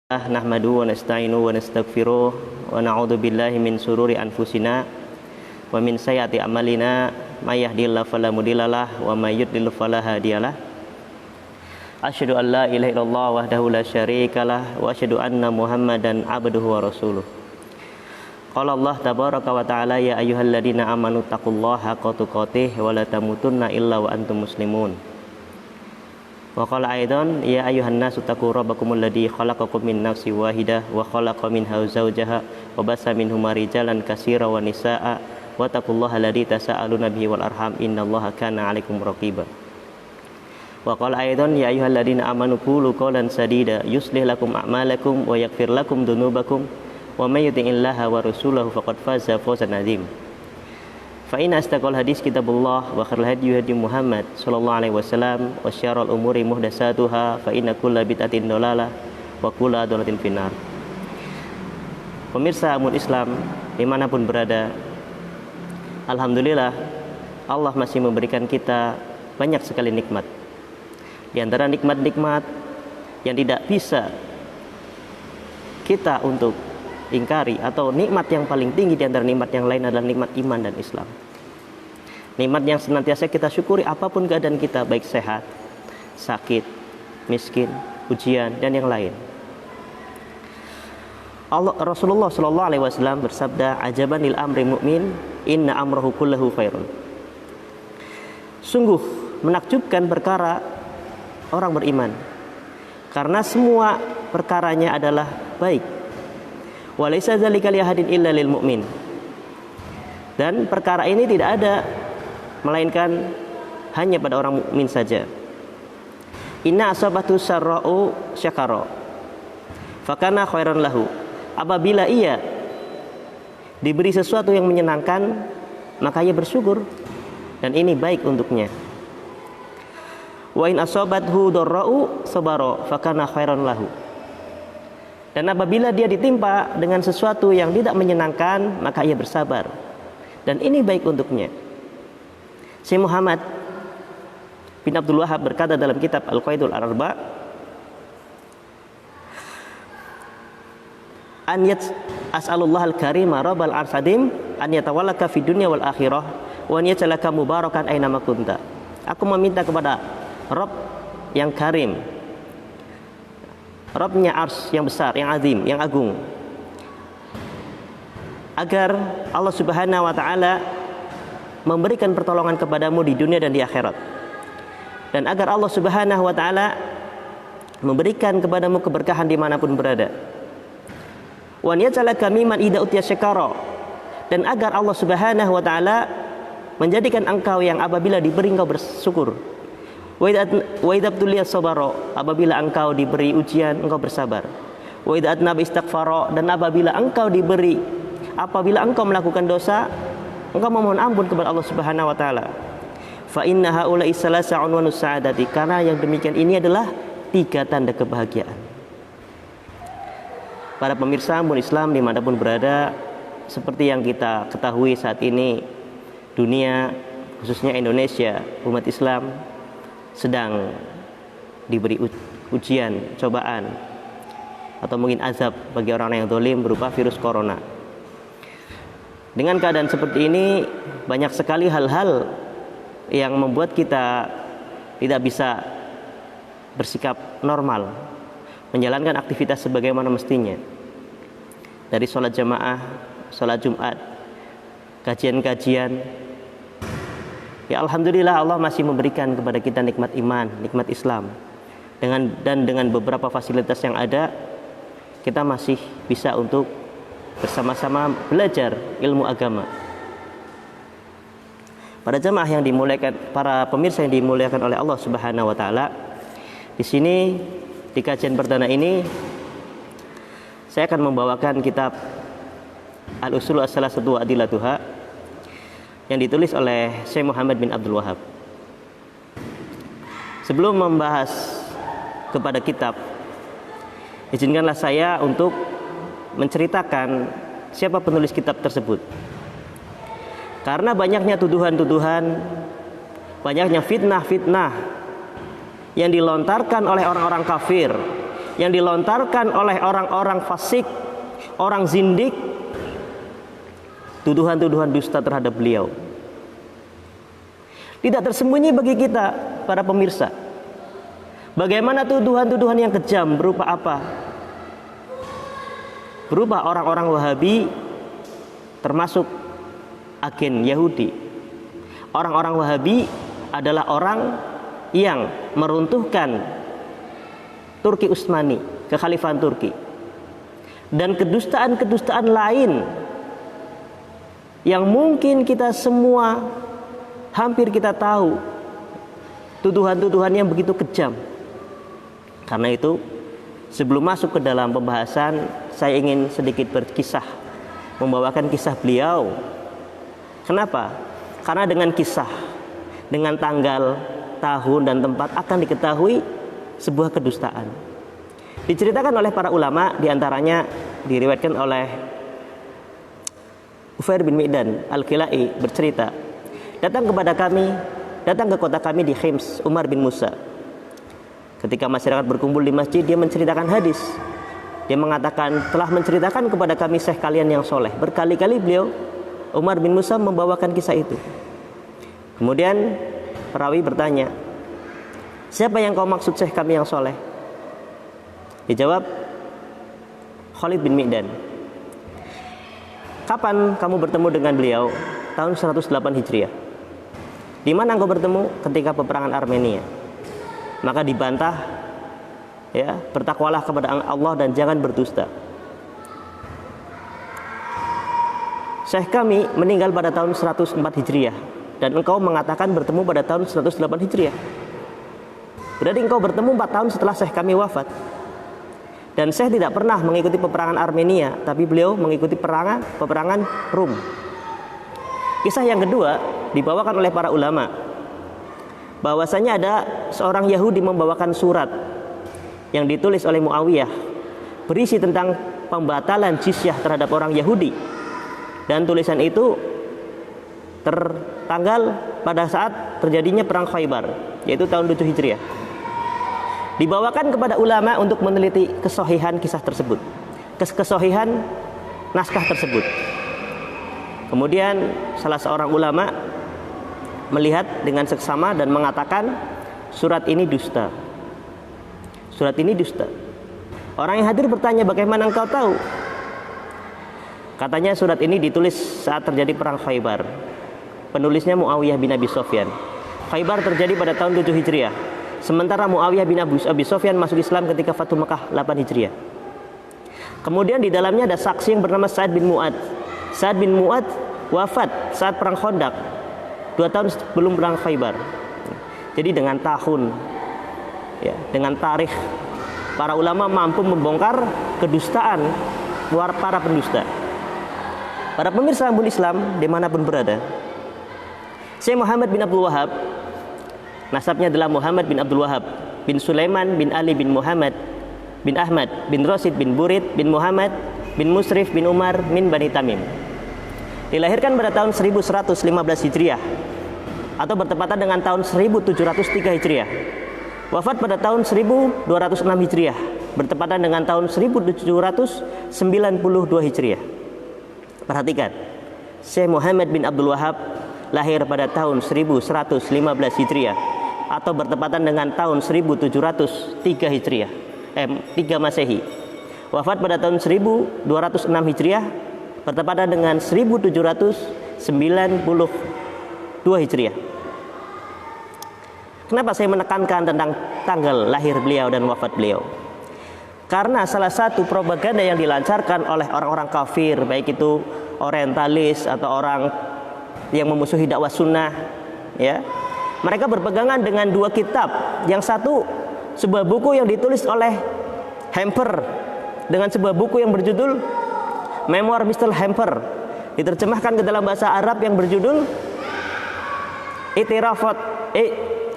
Nahmaduhu wa nasta'inuhu wa nastaghfiruh wa na'udzu billahi min sururi anfusina wa min sayyiati a'malina may yahdihillahu fala mudhillalah wa may yudlil fala hadiyalah. Asyhadu an la ilaha illallah wahdahu la syarikalah wa asyhadu anna Muhammadan abduhu wa rasuluh. Qala Allah tabaraka wa ta'ala ya ayyuhalladzina amanu taqullaha haqqa tuqatih wa la tamutunna illa wa antum muslimun. Wa qala aidan ya ayyuhan nasu taqu rabbakumul ladzi khalaqakum min nafsin wahidah wa khalaqa minha zawjaha wa bassa minhuma rijalan katsiran wa nisaa'a wa taqullaha alladzi tasaaluna bihi wal arham innallaha kana 'alaikum raqiba. Wa qala aidan ya ayyuhalladzina amanu qulu qawlan sadida yuslih lakum a'malakum wa yaghfir lakum dzunubakum wa may yuti'illaha wa rasulahu faqad faza fawzan 'azim. Fa inna astaqal hadis kitabullah wa khairul hadi hadi Muhammad sallallahu alaihi wasallam wa syarrul umuri muhdatsatuha fa inna kulla bid'atin dhalalah wa kulla dhalalatin finnar. Pemirsa umat Islam dimanapun berada, alhamdulillah Allah masih memberikan kita banyak sekali nikmat. Di antara nikmat-nikmat yang tidak bisa kita untuk ingkari atau nikmat yang paling tinggi di antara nikmat yang lain adalah nikmat iman dan Islam. Nikmat yang senantiasa kita syukuri apapun keadaan kita, baik sehat, sakit, miskin, ujian dan yang lain. Rasulullah sallallahu alaihi wasallam bersabda, "Ajaban lil amri mu'min, inna amrahu kullahu khairun." Sungguh menakjubkan perkara orang beriman, karena semua perkaranya adalah baik. Walaysa dzalika li ahadin illa lil mu'min. Dan perkara ini tidak ada melainkan hanya pada orang mukmin saja. Inna asabatu sarra'u syakara fakana khairan lahu. Apabila ia diberi sesuatu yang menyenangkan, maka ia bersyukur dan ini baik untuknya. Wa in asabathu dharra'u sabara fakana khairan lahu. Dan apabila dia ditimpa dengan sesuatu yang tidak menyenangkan, maka ia bersabar dan ini baik untuknya. Syekh Muhammad bin Abdul Wahhab berkata dalam kitab Al-Qaidul Arba, as'alullah al-karima rabbal arsadim an yatawallaka fid dunya wal akhirah wa an yaj'alaka mubarakan aina ma kunta. Aku meminta kepada Rabb yang karim, Rabbnya ars yang besar, yang azim, yang agung, agar Allah subhanahu wa ta'ala memberikan pertolongan kepadamu di dunia dan di akhirat, dan agar Allah subhanahu wa ta'ala memberikan kepadamu keberkahan dimanapun berada. Wa niyaj'alaka mimman idza utiya syakara, dan agar Allah subhanahu wa ta'ala menjadikan engkau yang apabila diberi engkau bersyukur. Wa idza tuliyas sabara, apabila engkau diberi ujian engkau bersabar. Wa idza atnaba istighfara, dan apabila engkau melakukan dosa engkau memohon ampun kepada Allah Subhanahu wa taala. Fa inna haula'i salasa unwanus sa'adati, karena yang demikian ini adalah 3 tanda kebahagiaan. Para pemirsa umat Islam dimanapun berada, seperti yang kita ketahui saat ini, dunia khususnya Indonesia, umat Islam sedang diberi ujian, cobaan, atau mungkin azab bagi orang yang zalim berupa virus corona. Dengan keadaan seperti ini, banyak sekali hal-hal yang membuat kita tidak bisa bersikap normal, menjalankan aktivitas sebagaimana mestinya. Dari sholat jamaah, sholat Jumat, kajian-kajian. Ya alhamdulillah Allah masih memberikan kepada kita nikmat iman, nikmat Islam. Dengan beberapa fasilitas yang ada, kita masih bisa untuk bersama-sama belajar ilmu agama. Para jamaah yang dimuliakan, para pemirsa yang dimuliakan oleh Allah Subhanahu wa taala, di sini di kajian perdana ini saya akan membawakan kitab Al-Usul as-Salasatu wa Adillatuha yang ditulis oleh Syekh Muhammad bin Abdul Wahhab. Sebelum membahas kepada kitab, izinkanlah saya untuk menceritakan siapa penulis kitab tersebut. Karena banyaknya tuduhan-tuduhan, banyaknya fitnah-fitnah yang dilontarkan oleh orang-orang kafir yang dilontarkan oleh orang-orang fasik, orang zindik, tuduhan-tuduhan dusta terhadap beliau. Tidak tersembunyi bagi kita para pemirsa, bagaimana tuduhan-tuduhan yang kejam berupa apa? Berupa orang-orang Wahabi, termasuk agen Yahudi. Orang-orang Wahabi adalah orang yang meruntuhkan Turki Utsmani, kekhalifahan Turki, dan kedustaan-kedustaan lain yang mungkin kita semua hampir kita tahu tuduhan-tuduhan yang begitu kejam. Karena itu, sebelum masuk ke dalam pembahasan, saya ingin sedikit berkisah, membawakan kisah beliau. Kenapa? Karena dengan kisah, dengan tanggal, tahun, dan tempat akan diketahui sebuah kedustaan. Diceritakan oleh para ulama, diantaranya diriwayatkan oleh Ufair bin Mi'dan Al-Kilai bercerita, datang ke kota kami di Khims, Umar bin Musa. Ketika masyarakat berkumpul di masjid, dia menceritakan hadis. Dia mengatakan, telah menceritakan kepada kami syekh kalian yang soleh. Berkali-kali beliau, Umar bin Musa, membawakan kisah itu. Kemudian perawi bertanya, siapa yang kau maksud syekh kami yang soleh? Dijawab, Khalid bin Mi'dan. Kapan kamu bertemu dengan beliau? Tahun 108 Hijriah. Di mana engkau bertemu? Ketika peperangan Armenia. Maka dibantah, ya, bertakwalah kepada Allah dan jangan berdusta. Syekh kami meninggal pada tahun 104 Hijriah dan engkau mengatakan bertemu pada tahun 108 Hijriah. Berarti engkau bertemu 4 tahun setelah syekh kami wafat. Dan Syekh tidak pernah mengikuti peperangan Armenia, tapi beliau mengikuti peperangan Rum. Kisah yang kedua dibawakan oleh para ulama, bahwasanya ada seorang Yahudi membawakan surat yang ditulis oleh Muawiyah, berisi tentang pembatalan jizyah terhadap orang Yahudi. Dan tulisan itu tertanggal pada saat terjadinya perang Khaybar, yaitu tahun 7 Hijriah. Dibawakan kepada ulama untuk meneliti kesahihan kisah tersebut, kesahihan naskah tersebut. Kemudian salah seorang ulama melihat dengan seksama dan mengatakan, surat ini dusta. Surat ini dusta. Orang yang hadir bertanya, bagaimana engkau tahu? Katanya surat ini ditulis saat terjadi perang Khaybar. Penulisnya Muawiyah bin Abi Sufyan. Khaybar terjadi pada tahun 7 Hijriah. Sementara Muawiyah bin Abi Sufyan masuk Islam ketika Fathu Makkah 8 Hijriah. Kemudian di dalamnya ada saksi yang bernama Sa'ad bin Mu'ad. Sa'ad bin Mu'ad wafat saat perang Khandaq 2 tahun sebelum perang Khaybar. Jadi dengan tahun, ya, dengan tarikh, para ulama mampu membongkar kedustaan para pendusta. Para pemirsa Ambon Islam dimanapun berada, Syekh Muhammad bin Abdul Wahab, nasabnya adalah Muhammad bin Abdul Wahab bin Sulaiman bin Ali bin Muhammad bin Ahmad bin Rasid bin Burid bin Muhammad bin Musrif bin Umar min Bani Tamim. Dilahirkan pada tahun 1115 Hijriah atau bertepatan dengan tahun 1703 Hijriah. Wafat pada tahun 1206 Hijriah, bertepatan dengan tahun 1792 Hijriah. Perhatikan, Syekh Muhammad bin Abdul Wahab lahir pada tahun 1115 Hijriah atau bertepatan dengan tahun 1703 Hijriah, 3 Masehi. Wafat pada tahun 1206 Hijriah, bertepatan dengan 1792 Hijriah. Kenapa saya menekankan tentang tanggal lahir beliau dan wafat beliau? Karena salah satu propaganda yang dilancarkan oleh orang-orang kafir, baik itu orientalis atau orang yang memusuhi dakwah sunnah, ya, mereka berpegangan dengan 2 kitab. Yang satu sebuah buku yang ditulis oleh Hamper dengan sebuah buku yang berjudul Memoir Mr. Hamper, diterjemahkan ke dalam bahasa Arab yang berjudul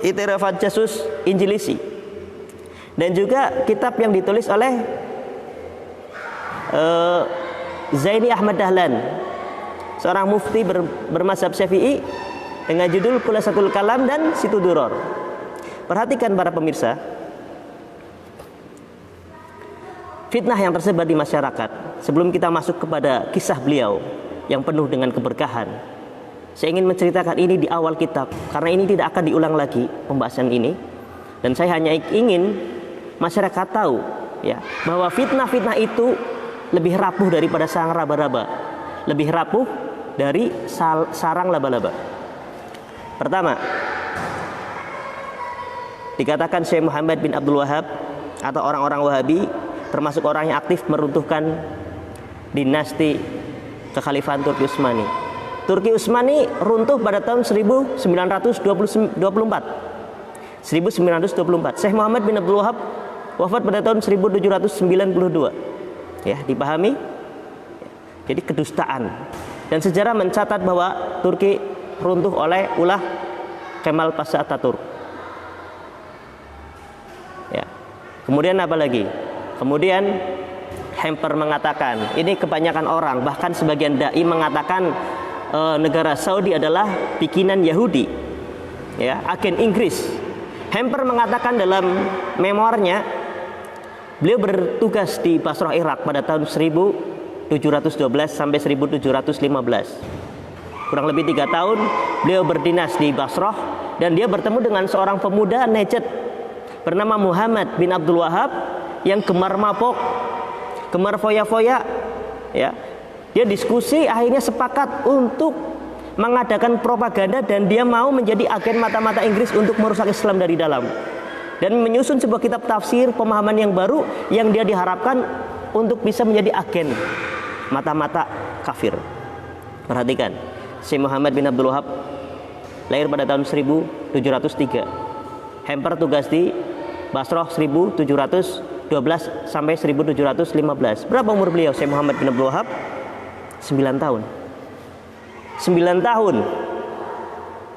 Itirafat Jasus Injilisi, dan juga kitab yang ditulis oleh Zaini Ahmad Dahlan, seorang mufti bermazhab Syafi'i, dengan judul Khulasatul Kalam dan Situ Duror. Perhatikan para pemirsa, fitnah yang tersebar di masyarakat. Sebelum kita masuk kepada kisah beliau yang penuh dengan keberkahan, saya ingin menceritakan ini di awal kitab, karena ini tidak akan diulang lagi pembahasan ini. Dan saya hanya ingin masyarakat tahu ya, bahwa fitnah-fitnah itu lebih rapuh daripada sarang laba-laba, lebih rapuh dari sarang laba-laba. Pertama, dikatakan Syekh Muhammad bin Abdul Wahab atau orang-orang Wahabi termasuk orang yang aktif meruntuhkan dinasti kekhalifahan Turki Utsmani. Turki Utsmani runtuh pada tahun 1924. Syekh Muhammad bin Abdul Wahab wafat pada tahun 1792. Ya, dipahami? Jadi kedustaan. Dan sejarah mencatat bahwa Turki runtuh oleh ulah Kemal Pasha Atatürk. Ya. Kemudian apa lagi? Kemudian Hamper mengatakan, ini kebanyakan orang, bahkan sebagian dai mengatakan negara Saudi adalah bikinan Yahudi, ya, agen Inggris. Hamper mengatakan dalam memoirnya, beliau bertugas di Basrah, Irak pada tahun 1712 sampai 1715. Kurang lebih 3 tahun beliau berdinas di Basrah, dan dia bertemu dengan seorang pemuda Najd bernama Muhammad bin Abdul Wahab yang gemar mabok, gemar foya-foya, ya. Dia diskusi, akhirnya sepakat untuk mengadakan propaganda, dan dia mau menjadi agen mata-mata Inggris untuk merusak Islam dari dalam, dan menyusun sebuah kitab tafsir pemahaman yang baru yang dia diharapkan untuk bisa menjadi agen mata-mata kafir. Perhatikan, Syekh Muhammad bin Abdul Wahab lahir pada tahun 1703. Hamper tugas di Basrah 1712 sampai 1715. Berapa umur beliau? Syekh Muhammad bin Abdul Wahab 9 tahun. 9 tahun.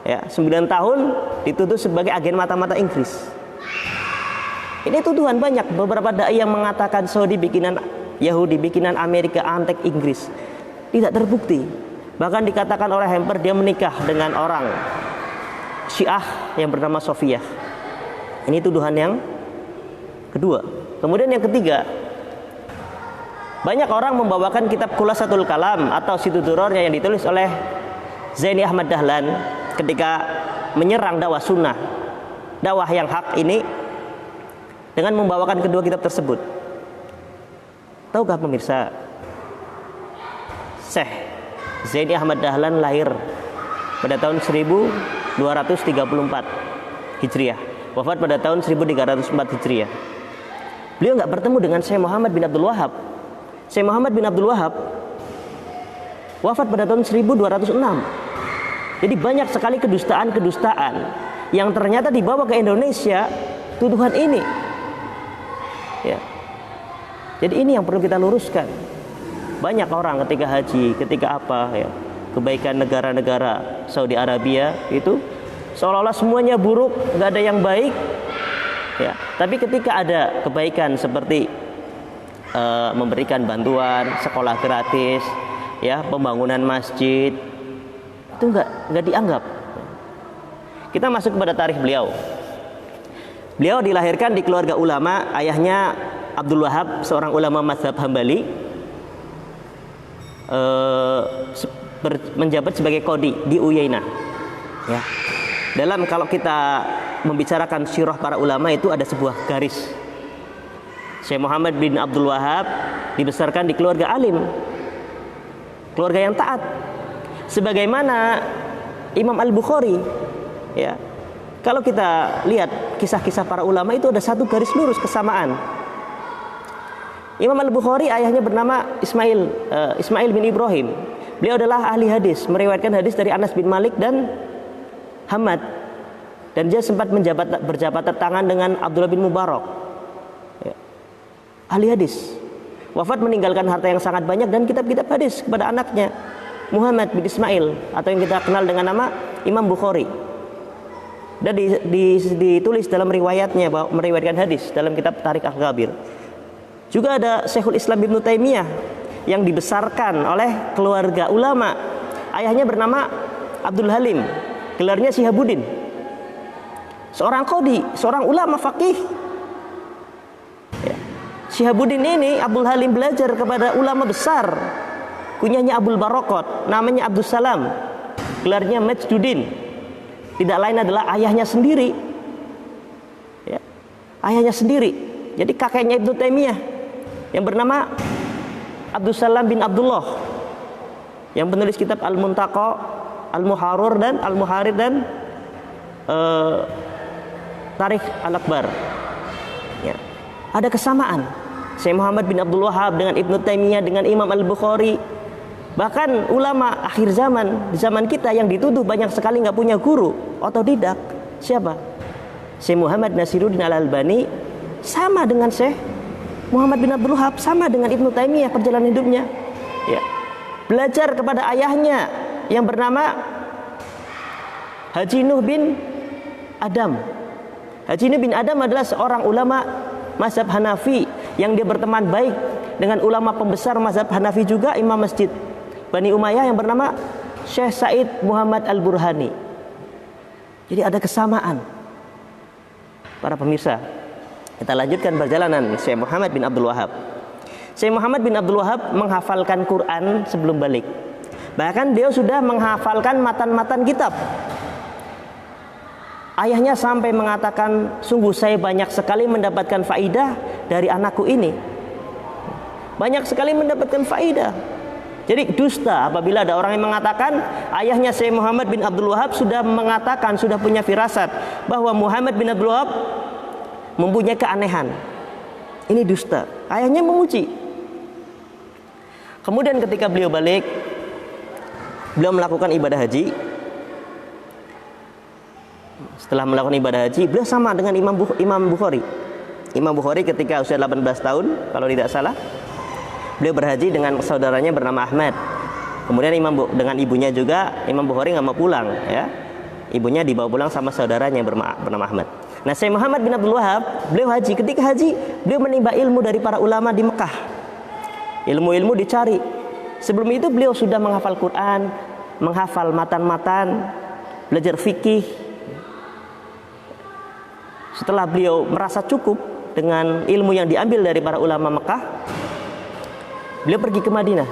Ya, 9 tahun dituduh sebagai agen mata-mata Inggris. Ini tuduhan banyak. Beberapa dai yang mengatakan Saudi bikinan Yahudi, bikinan Amerika, antek Inggris. Tidak terbukti. Bahkan dikatakan oleh Hamper dia menikah dengan orang Syiah yang bernama Sofiyah. Ini tuduhan yang kedua. Kemudian yang ketiga, banyak orang membawakan kitab Khulasatul Kalam atau Situdurornya yang ditulis oleh Zaini Ahmad Dahlan ketika menyerang dakwah sunnah, dakwah yang hak ini, dengan membawakan kedua kitab tersebut. Tahukah pemirsa, Syekh Zaini Ahmad Dahlan lahir pada tahun 1234 Hijriah, wafat pada tahun 1304 Hijriah. Beliau nggak bertemu dengan Syekh Muhammad bin Abdul Wahab. Syekh Muhammad bin Abdul Wahab wafat pada tahun 1206. Jadi banyak sekali kedustaan-kedustaan yang ternyata dibawa ke Indonesia, tuduhan ini. Ya. Jadi ini yang perlu kita luruskan. Banyak orang ketika haji, ketika apa, ya, kebaikan negara-negara Saudi Arabia itu seolah-olah semuanya buruk, nggak ada yang baik. Ya, tapi ketika ada kebaikan seperti memberikan bantuan sekolah gratis, ya, pembangunan masjid, itu nggak dianggap. Kita masuk kepada tarikh beliau. Beliau dilahirkan di keluarga ulama. Ayahnya Abdul Wahab, seorang ulama mazhab Hambali, menjabat sebagai qadhi di Uyainah. Ya. Dalam kalau kita membicarakan sirah para ulama itu ada sebuah garis. Syekh Muhammad bin Abdul Wahab dibesarkan di keluarga alim, keluarga yang taat. Sebagaimana Imam Al-Bukhari, ya. Kalau kita lihat kisah-kisah para ulama itu ada satu garis lurus kesamaan. Imam Al-Bukhari ayahnya bernama Ismail bin Ibrahim. Beliau adalah ahli hadis, meriwayatkan hadis dari Anas bin Malik dan Hamad. Dan dia sempat berjabat tangan dengan Abdullah bin Mubarak, ya. Ahli hadis. Wafat meninggalkan harta yang sangat banyak dan kitab-kitab hadis kepada anaknya Muhammad bin Ismail, atau yang kita kenal dengan nama Imam Bukhari. Dan ditulis dalam riwayatnya bahwa meriwayatkan hadis dalam kitab Tarikh Al-Kabir. Juga ada Syekhul Islam Ibnu Taimiyah yang dibesarkan oleh keluarga ulama. Ayahnya bernama Abdul Halim, gelarnya Syihabuddin. Seorang qadhi, seorang ulama faqih. Ya. Syihabuddin ini, Abdul Halim belajar kepada ulama besar, kunyahnya Abdul Barokot, namanya Abdus Salam, gelarnya Majduddin. Tidak lain adalah ayahnya sendiri, ya, ayahnya sendiri. Jadi kakeknya Ibnu Taimiyah yang bernama Abdus Salam bin Abdullah, yang penulis kitab Al-Muntaqa, Al-Muharrir dan Al-Muharrir dan Tarikh Al-Akbar. Ya. Ada kesamaan Syekh Muhammad bin Abdul Wahhab dengan Ibnu Taimiyah, dengan Imam Al-Bukhari. Bahkan ulama akhir zaman, di zaman kita yang dituduh banyak sekali nggak punya guru, otodidak. Siapa? Syekh Muhammad Nasiruddin Al-Albani sama dengan Syekh Muhammad bin Abdul Wahhab, sama dengan Ibnu Taimiyah perjalanan hidupnya. Ya. Belajar kepada ayahnya yang bernama Haji Nuh bin Adam. Haji Nuh bin Adam adalah seorang ulama mazhab Hanafi yang dia berteman baik dengan ulama pembesar mazhab Hanafi juga, Imam Masjid Bani Umayyah yang bernama Syekh Said Muhammad Al-Burhani. Jadi ada kesamaan. Para pemirsa, kita lanjutkan perjalanan Syekh Muhammad bin Abdul Wahhab. Syekh Muhammad bin Abdul Wahhab menghafalkan Quran sebelum balik. Bahkan dia sudah menghafalkan matan-matan kitab. Ayahnya sampai mengatakan, sungguh saya banyak sekali mendapatkan faidah dari anakku ini. Banyak sekali mendapatkan faidah. Jadi dusta apabila ada orang yang mengatakan ayahnya Syekh Muhammad bin Abdul Wahhab sudah mengatakan, sudah punya firasat bahwa Muhammad bin Abdul Wahhab mempunyai keanehan. Ini dusta. Ayahnya memuji. Kemudian ketika beliau balik, beliau melakukan ibadah haji. Setelah melakukan ibadah haji, beliau sama dengan Imam Bukhari. Imam Bukhari ketika usia 18 tahun, kalau tidak salah, beliau berhaji dengan saudaranya bernama Ahmad. Kemudian dengan ibunya juga, Imam Bukhari nggak mau pulang, ya. Ibunya dibawa pulang sama saudaranya yang bernama Ahmad. Nah, Syekh Muhammad bin Abdul Wahhab, beliau haji. Ketika haji, beliau menimba ilmu dari para ulama di Mekah. Ilmu-ilmu dicari. Sebelum itu beliau sudah menghafal Quran, menghafal matan-matan, belajar fikih. Setelah beliau merasa cukup dengan ilmu yang diambil dari para ulama Mekah, beliau pergi ke Madinah.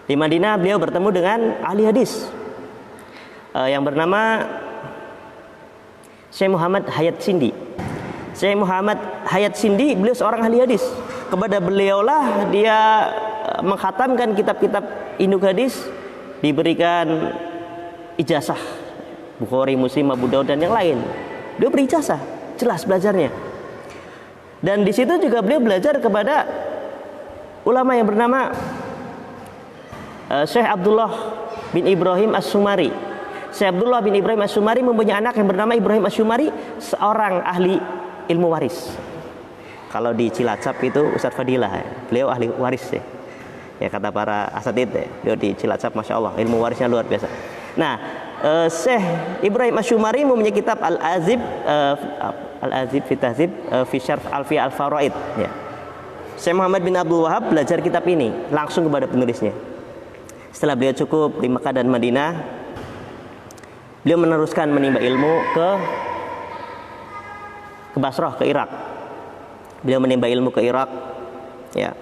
Di Madinah beliau bertemu dengan ahli hadis yang bernama Syekh Muhammad Hayat Sindi. Syekh Muhammad Hayat Sindi, beliau seorang ahli hadis. Kepada beliaulah dia mengkhatamkan kitab-kitab induk hadis, diberikan ijazah Bukhari, Muslim, Abu Daud dan yang lain. Beliau berijazah, jelas belajarnya. Dan di situ juga beliau belajar kepada ulama yang bernama Syekh Abdullah bin Ibrahim As-Sumari. Syekh Abdullah bin Ibrahim As-Sumari mempunyai anak yang bernama Ibrahim As-Sumari, seorang ahli ilmu waris. Kalau di Cilacap itu Ustadz Fadilah, beliau ahli waris ya. Ya kata para asatidz, beliau di Cilacap, masya Allah, ilmu warisnya luar biasa. Nah, Syekh Ibrahim Asy-Syumari mempunyai kitab Al-Azib fi Tahzib fi Syarh Alfiyah Al-Faraid, ya. Syekh Muhammad bin Abdul Wahhab belajar kitab ini langsung kepada penulisnya. Setelah beliau cukup di Mekah dan Madinah, beliau meneruskan menimba ilmu ke Basrah, ke Irak. Beliau menimba ilmu ke Irak, ya.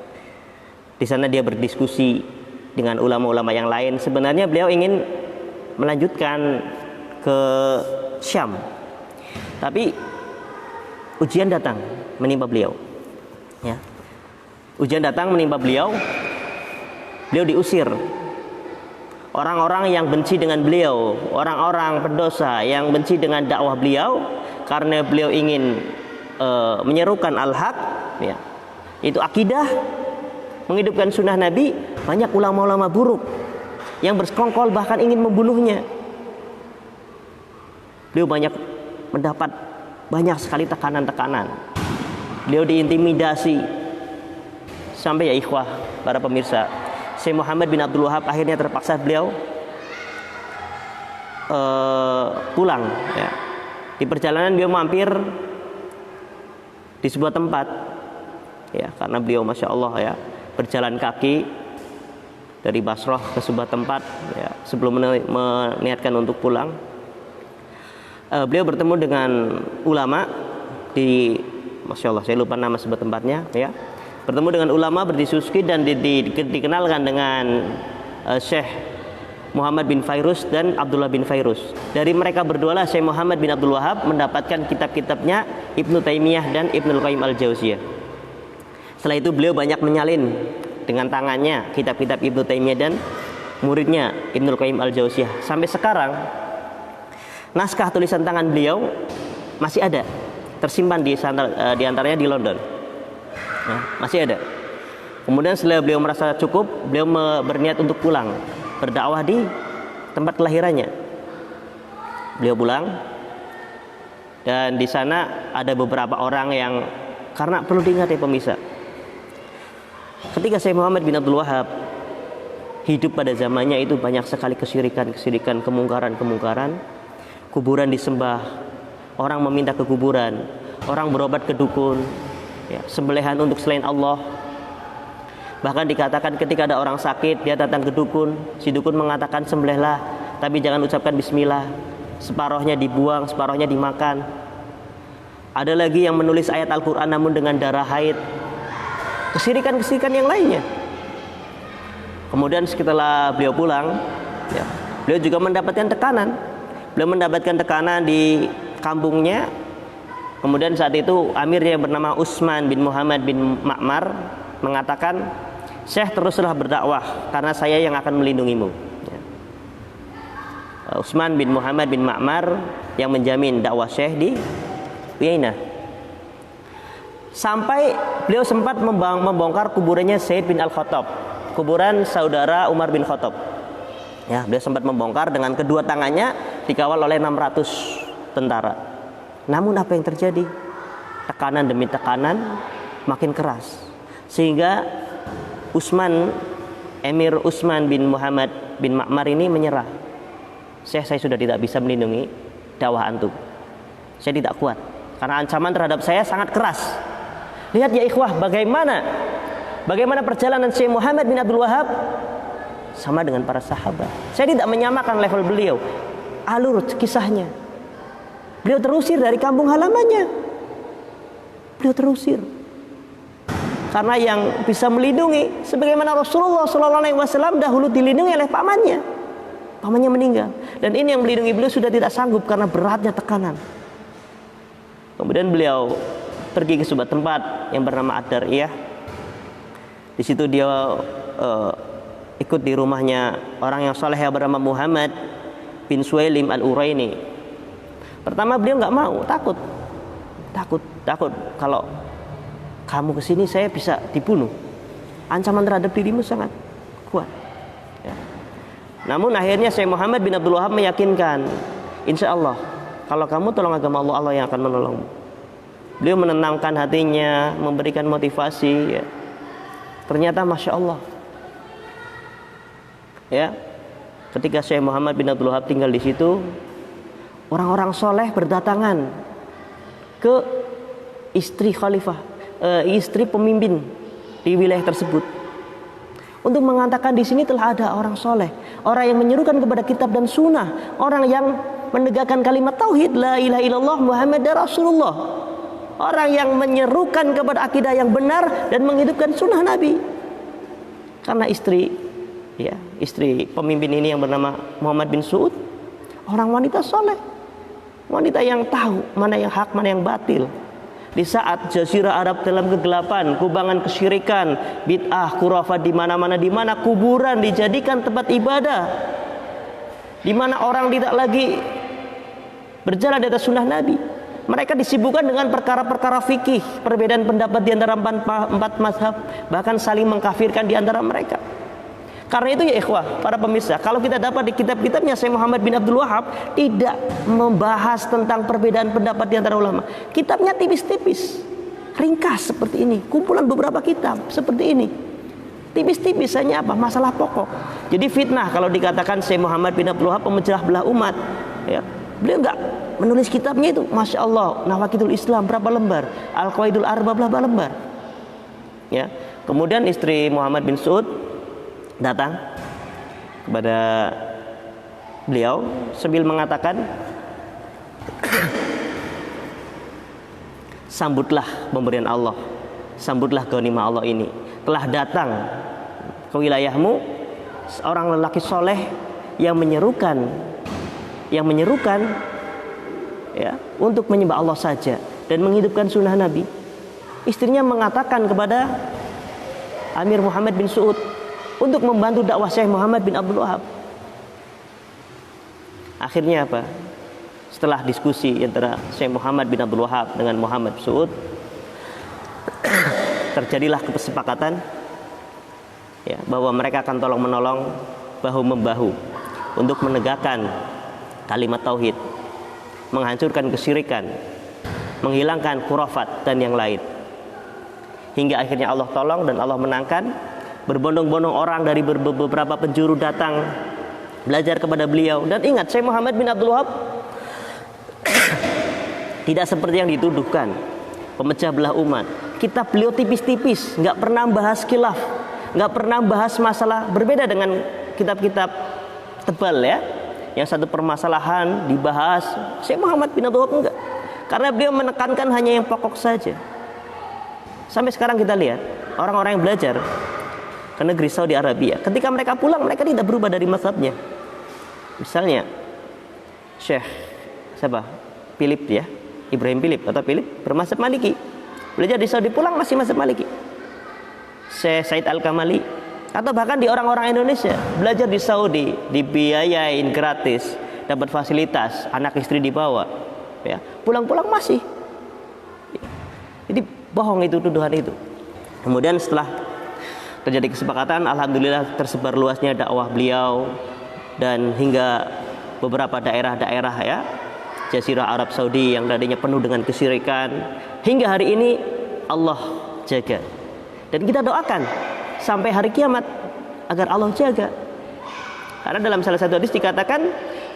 Di sana dia berdiskusi dengan ulama-ulama yang lain. Sebenarnya beliau ingin melanjutkan ke Syam, tapi ujian datang menimpa beliau, ya. Ujian datang menimpa beliau, beliau diusir. Orang-orang yang benci dengan beliau, orang-orang pendosa yang benci dengan dakwah beliau, karena beliau ingin menyerukan al-haq, ya. Itu akidah, menghidupkan sunnah Nabi. Banyak ulama-ulama buruk yang bersekongkol bahkan ingin membunuhnya. Beliau mendapat banyak sekali tekanan-tekanan. Beliau diintimidasi sampai, ya ikhwah, para pemirsa, Syekh Muhammad bin Abdul Wahhab akhirnya terpaksa beliau pulang, ya. Di perjalanan beliau mampir di sebuah tempat, ya, karena beliau masya Allah, ya, berjalan kaki dari Basrah ke sebuah tempat, ya, sebelum meniatkan untuk pulang. Beliau bertemu dengan ulama di Masya Allah, saya lupa nama sebuah tempatnya, ya. Bertemu dengan ulama, berdiskusi dan dikenalkan dengan Syekh Muhammad bin Fairuz dan Abdullah bin Fairuz. Dari mereka berdua lah Syekh Muhammad bin Abdul Wahab mendapatkan kitab-kitabnya Ibnu Taimiyah dan Ibnul Qayyim al-Jauziyah. Setelah itu beliau banyak menyalin dengan tangannya kitab-kitab Ibnu Taimiyah dan muridnya Ibnul Qayyim al-Jauziyah. Sampai sekarang naskah tulisan tangan beliau masih ada, tersimpan di antaranya di London. Nah, masih ada. Kemudian setelah beliau merasa cukup, beliau berniat untuk pulang berdakwah di tempat kelahirannya. Beliau pulang dan di sana ada beberapa orang yang, karena perlu diingat ya pemirsa, ketika Syekh Muhammad bin Abdul Wahab hidup pada zamannya itu banyak sekali kesyirikan, kemungkaran. Kuburan disembah, orang meminta ke kuburan, orang berobat ke dukun, ya, sembelihan untuk selain Allah. Bahkan dikatakan ketika ada orang sakit, dia datang ke dukun, si dukun mengatakan sembelihlah, tapi jangan ucapkan bismillah, separohnya dibuang, separohnya dimakan. Ada lagi yang menulis ayat Al-Quran namun dengan darah haid. Kesyirikan yang lainnya. Kemudian setelah beliau pulang, ya, beliau juga mendapatkan tekanan. Beliau mendapatkan tekanan di kampungnya. Kemudian saat itu amirnya yang bernama Utsman bin Muhammad bin Ma'mar mengatakan, Syekh teruslah berdakwah karena saya yang akan melindungimu. Ya. Utsman bin Muhammad bin Ma'mar yang menjamin dakwah Syekh di Uyainah. Sampai beliau sempat membongkar kuburannya Said bin Al-Khattab, kuburan saudara Umar bin Khattab. Ya, beliau sempat membongkar dengan kedua tangannya, dikawal oleh 600 tentara. Namun apa yang terjadi? Tekanan demi tekanan makin keras, sehingga Emir Utsman bin Muhammad bin Ma'mar ini menyerah. Saya sudah tidak bisa melindungi dakwah antum. Saya tidak kuat karena ancaman terhadap saya sangat keras. Lihat ya ikhwah, bagaimana perjalanan Syekh Muhammad bin Abdul Wahab sama dengan para sahabat. Saya tidak menyamakan level beliau, alur kisahnya. Beliau terusir dari kampung halamannya. Beliau terusir karena yang bisa melindungi, sebagaimana Rasulullah SAW dahulu dilindungi oleh pamannya. Pamannya meninggal, dan ini yang melindungi beliau sudah tidak sanggup karena beratnya tekanan. Kemudian beliau pergi ke sebuah tempat yang bernama Ad-Dar'iyah. Di situ dia ikut di rumahnya orang yang saleh yang bernama Muhammad bin Suailim Al-Uraini. Pertama beliau nggak mau, takut kalau kamu kesini saya bisa dibunuh. Ancaman terhadap dirimu sangat kuat. Ya. Namun akhirnya Syekh Muhammad bin Abdul Wahab meyakinkan, insya Allah kalau kamu tolong agama Allah, Allah yang akan menolongmu. Beliau menenangkan hatinya, memberikan motivasi. Ya. Ternyata masya Allah. Ya, ketika Syekh Muhammad bin Abdul Wahab tinggal di situ, orang-orang soleh berdatangan ke istri khalifah, istri pemimpin di wilayah tersebut, untuk mengatakan di sini telah ada orang soleh, orang yang menyerukan kepada kitab dan sunnah, orang yang menegakkan kalimat tauhid la ilaha illallah Muhammadar Rasulullah, orang yang menyerukan kepada akidah yang benar dan menghidupkan sunnah Nabi. Karena istri pemimpin ini yang bernama Muhammad bin Suud, orang wanita soleh, wanita yang tahu mana yang hak, mana yang batil. Di saat jazirah Arab dalam kegelapan, kubangan kesyirikan, bid'ah, khurafat di mana-mana, di mana kuburan dijadikan tempat ibadah, di mana orang tidak lagi berjalan di atas sunnah Nabi. Mereka disibukkan dengan perkara-perkara fikih, perbedaan pendapat di antara empat mazhab, bahkan saling mengkafirkan di antara mereka. Karena itu ya ikhwah, para pemirsa, kalau kita dapat di kitab-kitabnya Syekh Muhammad bin Abdul Wahab tidak membahas tentang perbedaan pendapat di antara ulama. Kitabnya tipis-tipis, ringkas seperti ini, kumpulan beberapa kitab seperti ini. Tipis-tipis hanya apa? Masalah pokok. Jadi fitnah kalau dikatakan Syekh Muhammad bin Abdul Wahab pemecah belah umat, ya. Beliau enggak menulis kitabnya itu, masya Allah, Nawaqidul Islam berapa lembar, Al-Qawaidul Arba berapa lembar. Ya. Kemudian istri Muhammad bin Suud datang kepada beliau sambil mengatakan, sambutlah pemberian Allah, sambutlah ghanimah Allah ini. Telah datang ke wilayahmu seorang lelaki soleh yang menyerukan ya, untuk menyembah Allah saja dan menghidupkan sunnah Nabi. Istrinya mengatakan kepada Amir Muhammad bin Saud untuk membantu dakwah Syekh Muhammad bin Abdul Wahab. Akhirnya apa? Setelah diskusi antara Syekh Muhammad bin Abdul Wahab dengan Muhammad bin Saud, terjadilah kesepakatan ya, bahwa mereka akan tolong menolong, bahu membahu untuk menegakkan kalimat tauhid, menghancurkan kesyirikan, menghilangkan khurafat dan yang lain. Hingga akhirnya Allah tolong dan Allah menangkan. Berbondong-bondong orang dari beberapa penjuru datang belajar kepada beliau. Dan ingat, Syekh Muhammad bin Abdul Wahab tidak seperti yang dituduhkan, pemecah belah umat. Kitab beliau tipis-tipis, nggak pernah bahas khilaf, nggak pernah bahas masalah. Berbeda dengan kitab-kitab tebal ya, yang satu permasalahan dibahas. Syekh Muhammad bin Abdul Wahab enggak, karena beliau menekankan hanya yang pokok saja. Sampai sekarang kita lihat orang-orang yang belajar ke negeri Saudi Arabia, ketika mereka pulang mereka tidak berubah dari mazhabnya. Misalnya Syekh siapa? Philip ya, Ibrahim Philip atau Philip bermazhab Maliki. Belajar di Saudi pulang masih mazhab Maliki. Syekh Said Al-Kamali atau bahkan di orang-orang Indonesia belajar di Saudi dibiayain gratis, dapat fasilitas, anak istri dibawa ya, pulang-pulang masih. Jadi bohong itu tuduhan itu. Kemudian setelah terjadi kesepakatan, alhamdulillah tersebar luasnya dakwah beliau dan hingga beberapa daerah-daerah ya, Jazirah Arab Saudi yang tadinya penuh dengan kesyirikan, hingga hari ini Allah jaga. Dan kita doakan sampai hari kiamat agar Allah jaga. Karena dalam salah satu hadis dikatakan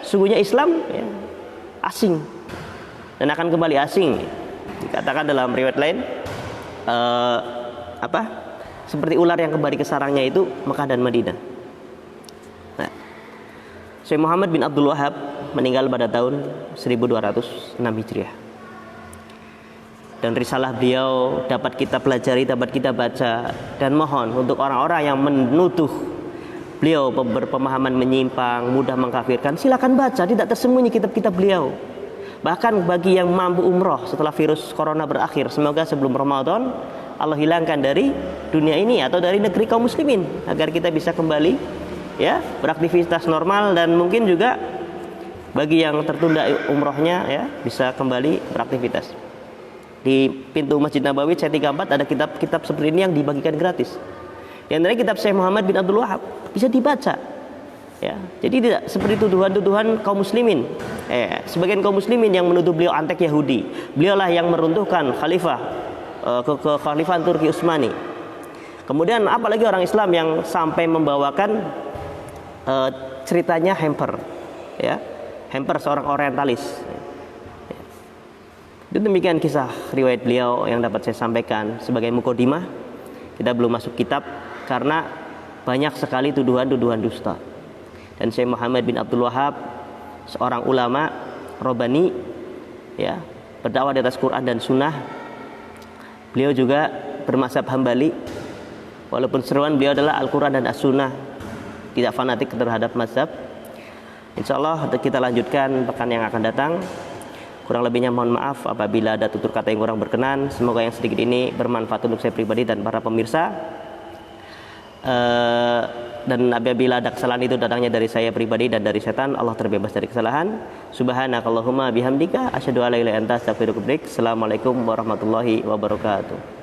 sungguhnya Islam ya, asing dan akan kembali asing. Dikatakan dalam riwayat lain seperti ular yang kembali ke sarangnya itu Mekah dan Madinah. Nah, Syekh Muhammad bin Abdul Wahab meninggal pada tahun 1206 Hijriah. Dan risalah beliau dapat kita pelajari, dapat kita baca. Dan mohon untuk orang-orang yang menuduh beliau berpemahaman menyimpang, mudah mengkafirkan, silakan baca, tidak tersembunyi kitab-kitab beliau. Bahkan bagi yang mampu umroh setelah virus corona berakhir, semoga sebelum Ramadan Allah hilangkan dari dunia ini atau dari negeri kaum muslimin agar kita bisa kembali ya beraktivitas normal, dan mungkin juga bagi yang tertunda umrohnya ya bisa kembali beraktivitas. Di pintu Masjid Nabawi C34 ada kitab-kitab seperti ini yang dibagikan gratis. Di antaranya kitab Syekh Muhammad bin Abdul Wahab, bisa dibaca. Ya, jadi tidak seperti tuduhan-tuduhan kaum muslimin. Sebagian kaum muslimin yang menuduh beliau antek Yahudi. Beliaulah yang meruntuhkan kekhalifahan Turki Utsmani. Kemudian apalagi orang Islam yang sampai membawakan ceritanya Hemper, ya, Hemper seorang orientalis. Itu demikian kisah riwayat beliau yang dapat saya sampaikan sebagai mukadimah. Kita belum masuk kitab karena banyak sekali tuduhan-tuduhan dusta. Dan Syekh Muhammad bin Abdul Wahab seorang ulama Rabbani ya, berdakwah di atas Quran dan Sunnah. Beliau juga bermazhab Hambali, walaupun seruan beliau adalah Al-Quran dan As-Sunnah, tidak fanatik terhadap mazhab. Insyaallah kita lanjutkan pekan yang akan datang. Kurang lebihnya mohon maaf apabila ada tutur kata yang kurang berkenan. Semoga yang sedikit ini bermanfaat untuk saya pribadi dan para pemirsa. Dan apabila ada kesalahan itu datangnya dari saya pribadi dan dari setan, Allah terbebas dari kesalahan. Subhanakallahumma bihamdika asyhadu an la ilaha illa anta astaghfiruka wa atubu ilaik. Assalamualaikum warahmatullahi wabarakatuh.